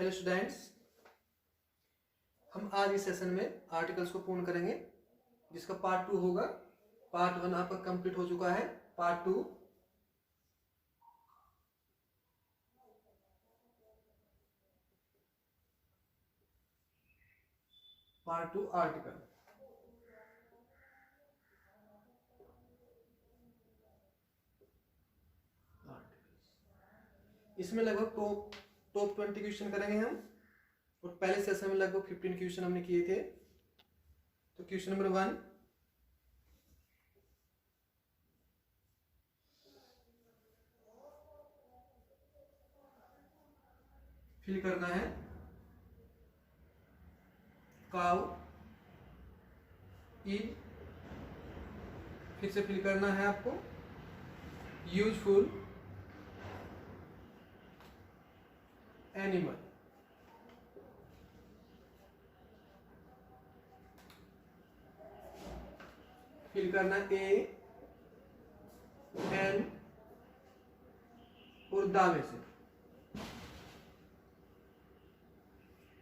Hello students, हम आज इस सेशन में आर्टिकल्स को पूर्ण करेंगे जिसका पार्ट 2 होगा। पार्ट 1 आपका कंप्लीट हो चुका है। Part 2 article. इसमें लगभग टॉप 20 क्वेश्चन करेंगे हम, और पहले सेशन में लगभग 15 क्वेश्चन हमने किए थे। तो क्वेश्चन नंबर 1, फिल करना है काउ इज, फिर से फिल करना है आपको यूजफुल एनिमल। फिल करना ए एन और दा में से।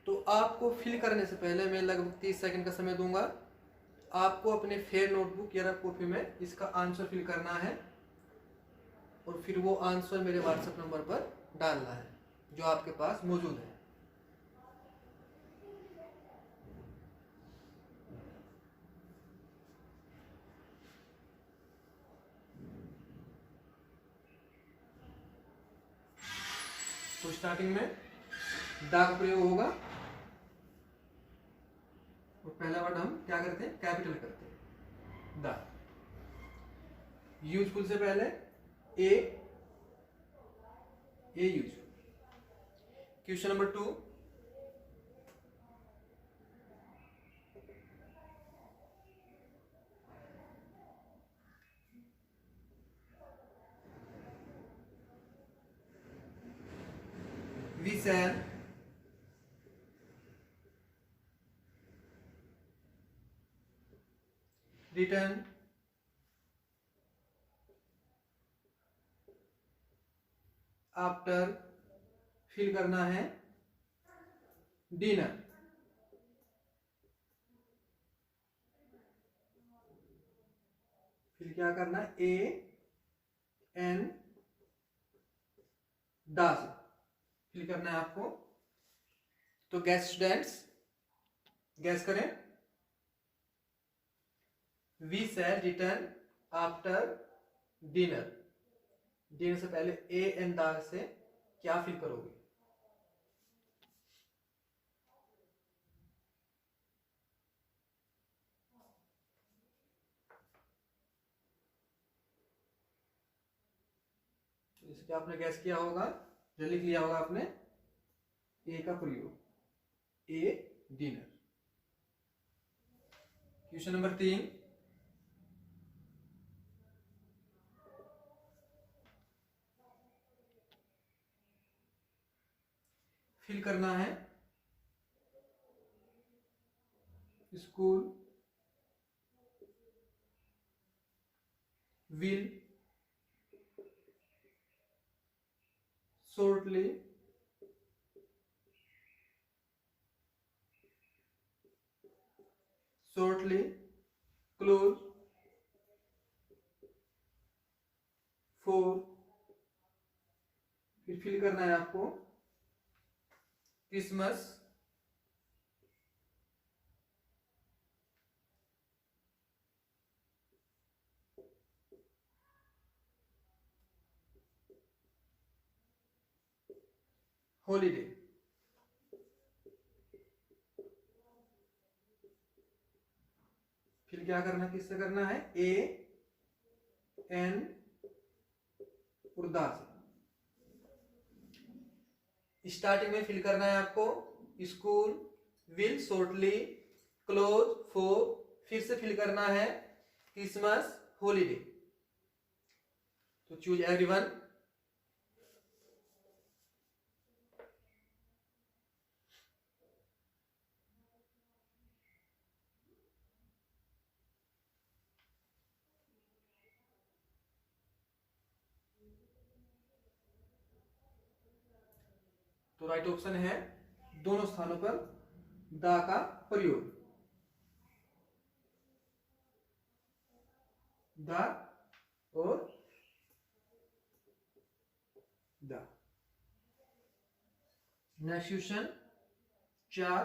तो आपको फिल करने से पहले मैं लगभग 30 सेकंड का समय दूंगा। आपको अपने फेयर नोटबुक या रफ कॉपी में इसका आंसर फिल करना है और फिर वो आंसर मेरे व्हाट्सएप नंबर पर डालना है जो आपके पास मौजूद है। तो स्टार्टिंग में दा का प्रयोग होगा और पहला वर्ड हम क्या करते हैं, कैपिटल करते हैं, दा। यूजफुल से पहले a useful. Question number 2, we shall return after, fill करना है डिनर। फिर क्या करना है, ए एन दा से फिल करना है आपको। तो गैस स्टूडेंट्स, गैस करें। We shall return after dinner. Dinner से पहले ए एन दा से क्या फिल करोगे? जैसे कि आपने गैस किया होगा, जो लिख लिया होगा आपने, ए का प्रयोग, ए डिनर। क्वेश्चन नंबर 3, फिल करना है school will shortly close for, फिर फिल करना है आपको क्रिसमस हॉलीडे। फिर क्या करना, किससे करना है, ए एन और दा से। स्टार्टिंग में फिल करना है आपको school will shortly close for, फिर से फिल करना है क्रिसमस हॉलीडे। तो चूज एवरीवन। तो राइट ऑप्शन है दोनों स्थानों पर दा का प्रयोग। दा और दा। Next question 4।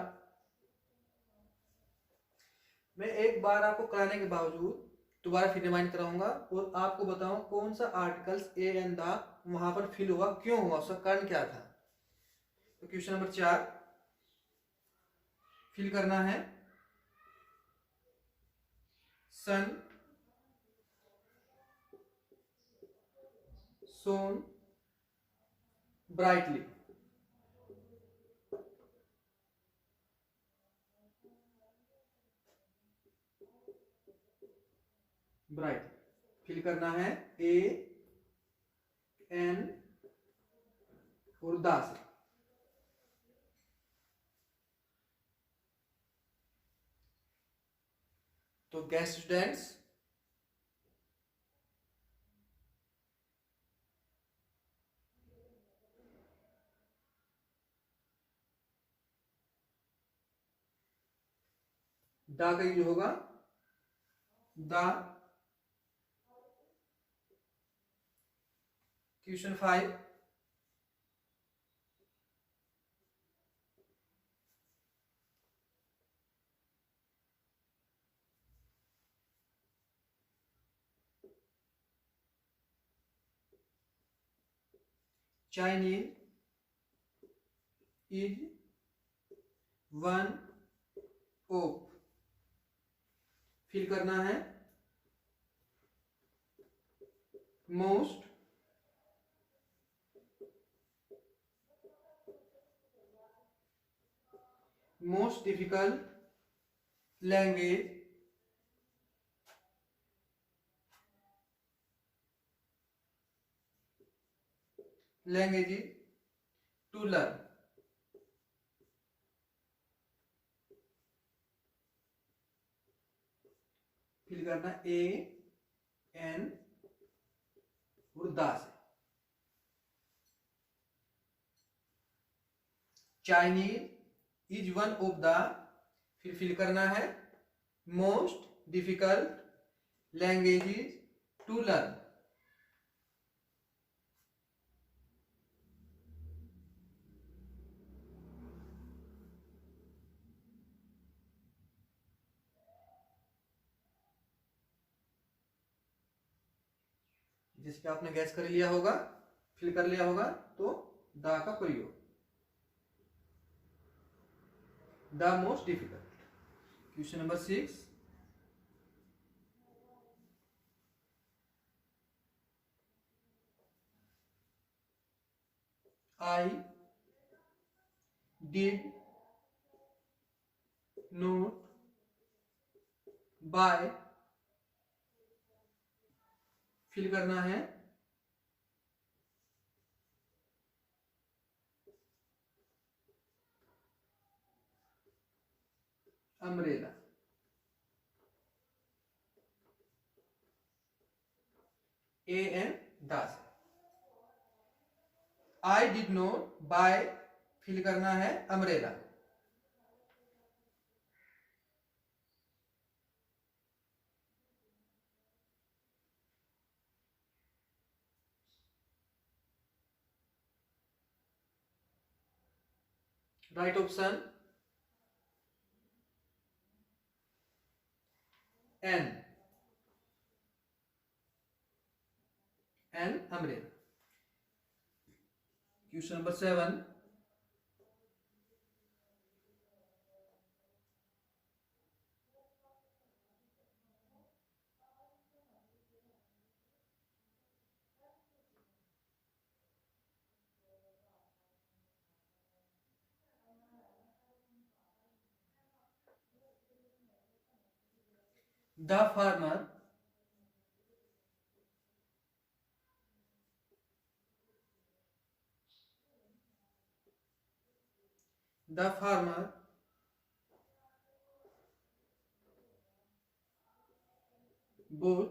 मैं एक बार आपको कराने के बावजूद दोबारा फिर रिमाइंड कराऊंगा और आपको बताऊं कौन सा आर्टिकल्स ए एंड दा वहां पर फिल हुआ, क्यों हुआ, उसका कारण क्या था। तो क्वेश्चन नंबर 4 फिल करना है सन सोन ब्राइटली। ब्राइट फिल करना है ए एन और दा से। तो गेस्ट स्टूडेंट्स दा का यूज होगा the. Question 5 Chinese is one of. Fill करना है most difficult language to learn. Fill करना ए एन और दा से। Chinese is one of the, फिर फिल करना है most difficult languages to learn. जिसपे आपने गैस कर लिया होगा, फिल कर लिया होगा, तो दा का प्रयोग the most difficult. Question number 6 I did not buy। Fill करना है अम्ब्रेला। ए एन दास। I did not buy, fill करना है umbrella. Right option an umbrella. Question number 7 the farmer bought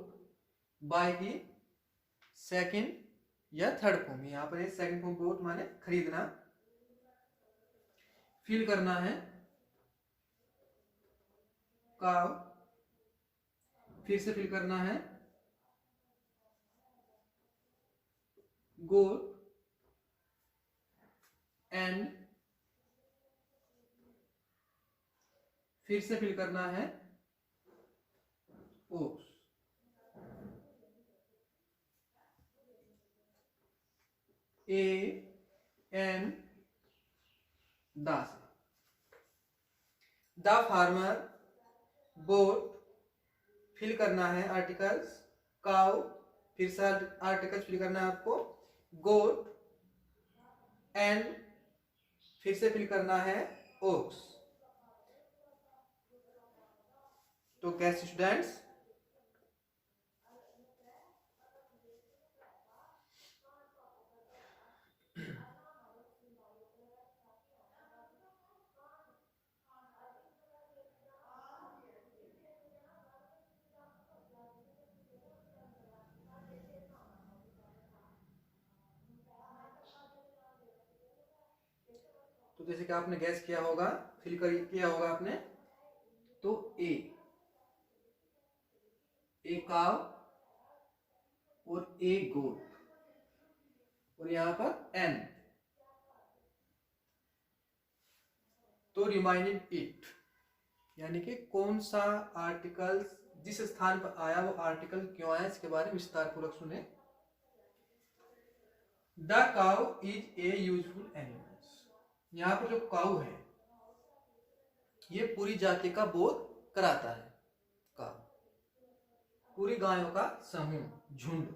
buy की सेकंड या third form. यहां पर second form both माने खरीदना। फिल करना है काव, फिर से फिल करना है गोट, एंड फिर से फिल करना है ओक्स। ए एन दास। द फार्मर बोट, फिल करना है आर्टिकल्स काउ, फिर से आर्टिकल्स फिल करना है आपको गोट, एंड फिर से फिल करना है ओक्स। तो कैसे स्टूडेंट्स, तो जैसे कि आपने गैस किया होगा, फिल किया होगा आपने, तो ए काव और ए गोट, और यहां पर एन, तो रिमाइंडेड इट, यानी कि कौन सा आर्टिकल जिस स्थान पर आया वो आर्टिकल क्यों आया, इसके बारे में विस्तार पूर्वक सुने। The cow is a useful animal. यहाँ पर जो काउ है ये पूरी जाति का बोध कराता है। काउ पूरी गायों का समूह, झुंड,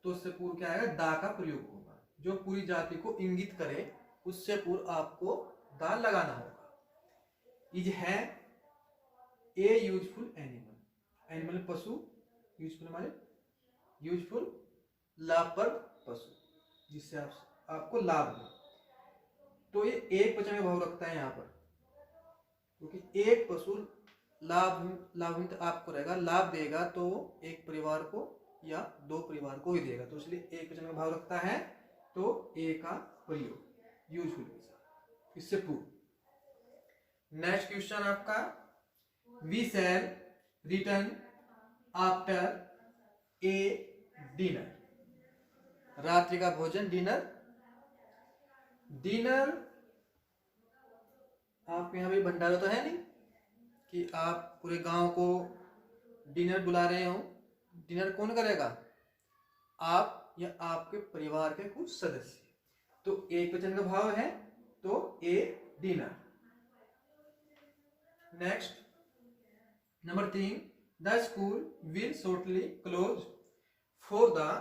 तो उससे पूर्व क्या आएगा, दा का प्रयोग होगा, जो पूरी जाति को इंगित करे, उससे पूर्व आपको दा लगाना होगा। इज है ए यूजफुल एनिमल, एनिमल पशु, यूजफुल हमारे यूजफुल लाभप्रद पशु, जिससे आपको लाभ हो। तो ये एक वचन में भाव रखता है यहाँ पर, क्योंकि एक पशु लाभ आपको रहेगा, लाभ देगा तो एक परिवार को या दो परिवार को ही देगा, तो इसलिए एक वचन में भाव रखता है। तो ए का प्रयोग यूजफुल के साथ, इससे पूर्व। नेक्स्ट क्वेश्चन आपका, we shall return after a dinner. रात्रि का भोजन, डिनर। डिनर आप यहाँ भी भंडारा तो है नहीं कि आप पूरे गांव को डिनर बुला रहे हो। डिनर कौन करेगा, आप या आपके परिवार के कुछ सदस्य। तो एक वचन का भाव है, तो a dinner. Next number 3, the school will shortly close for the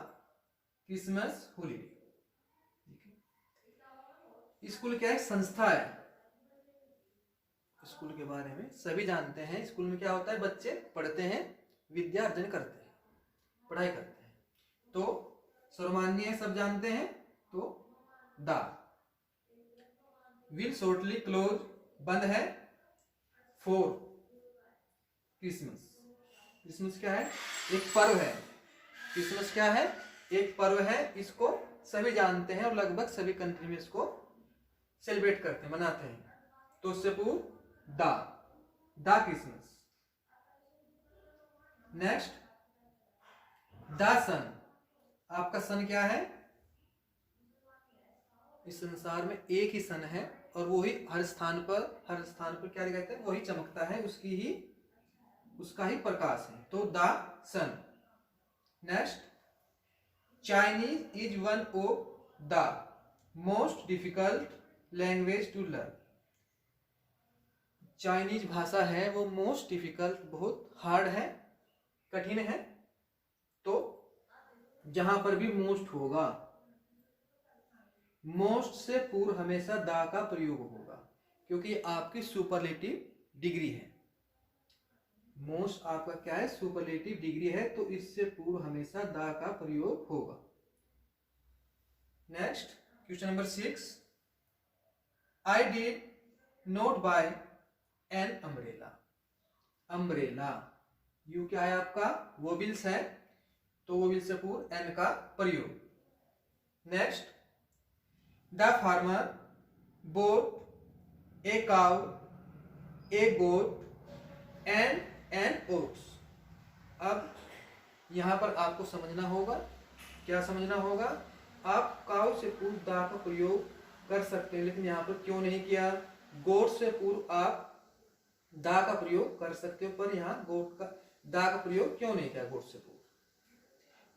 Christmas holiday. School क्या है, संस्था है। स्कूल के बारे में सभी जानते हैं। स्कूल में क्या होता है, बच्चे पढ़ते हैं, विद्या अर्जन करते हैं, पढ़ाई करते हैं। तो सर्वमान्य सब जानते हैं। तो द विल शॉर्टली क्लोज बंद है, फॉर क्रिसमस। क्रिसमस क्या है, एक पर्व है। क्रिसमस क्या है, एक पर्व है। इसको सभी जानते हैं और लगभग सभी कंट्री में इसको सेलिब्रेट करते हैं, मनाते हैं। तो उससे पूर्व द क्रिसमस। नेक्स्ट द सन। आपका सन क्या है, इस संसार में एक ही सन है और वो ही हर स्थान पर क्या कहते हैं, वही चमकता है, उसका ही प्रकाश है। तो the sun. Next Chinese is one of the most difficult language to learn. Chinese भाषा है वो मोस्ट डिफिकल्ट, बहुत हार्ड है, कठिन है। तो जहां पर भी मोस्ट होगा, मोस्ट से पूर्व हमेशा दा का प्रयोग होगा, क्योंकि आपकी सुपरलेटिव डिग्री है। मोस्ट आपका क्या है, सुपरलेटिव डिग्री है, तो इससे पूर्व हमेशा दा का प्रयोग होगा। Next question number 6, I did not buy an umbrella. Umbrella, you क्या है आपका, वोबिल्स है, तो वोबिल से पूर्व एन का प्रयोग। Next the farmer bought a cow, a goat and an ox. अब यहां पर आपको समझना होगा, क्या समझना होगा, आप काउ से पूर्व दा का प्रयोग कर सकते हैं, लेकिन यहाँ पर क्यों नहीं किया। गोट से पूर्व आप दा का प्रयोग कर सकते हो, पर यहाँ गोट का दा का प्रयोग क्यों नहीं किया गोट से पूर्व।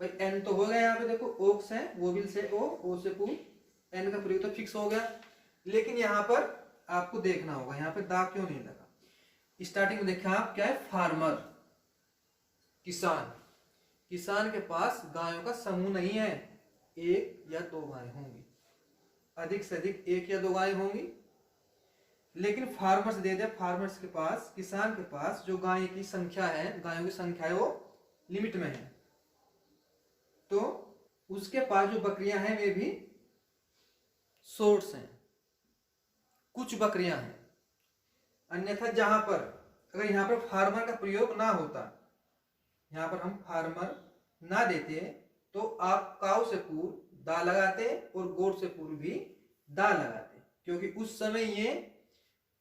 भाई एन तो हो गया, यहाँ पे देखो ओक्स है, वोविल से ओ से पूर्व एन का प्रयोग तो फिक्स हो गया, लेकिन यहाँ पर आपको देखना होगा यहाँ पे दा क्यों नहीं लगा। स्टार्टिंग में देखा आप क्या है, फार्मर, किसान। किसान के पास गायों का समूह नहीं है, एक या दो गायें होंगी, अधिक से अधिक एक या दो गायें होंगी। लेकिन फार्मर्स दे दे, फार्मर्स के पास, किसान के पास जो गाय की संख्या है, गायों की संख्या है वो लिमिट में है, तो उसके पास जो बकरियां हैं वे भी सोर्स हैं, कुछ बकरियां हैं। अन्यथा जहां पर अगर यहाँ पर फार्मर का प्रयोग ना होता, यहाँ पर हम फार्मर ना देते, तो आप काउ से पूर्व दा लगाते और गोट से पूर्व भी दा लगाते, क्योंकि उस समय ये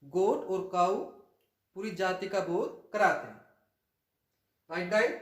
गोट और काउ पूरी जाति का बोध कराते हैं। Right guide.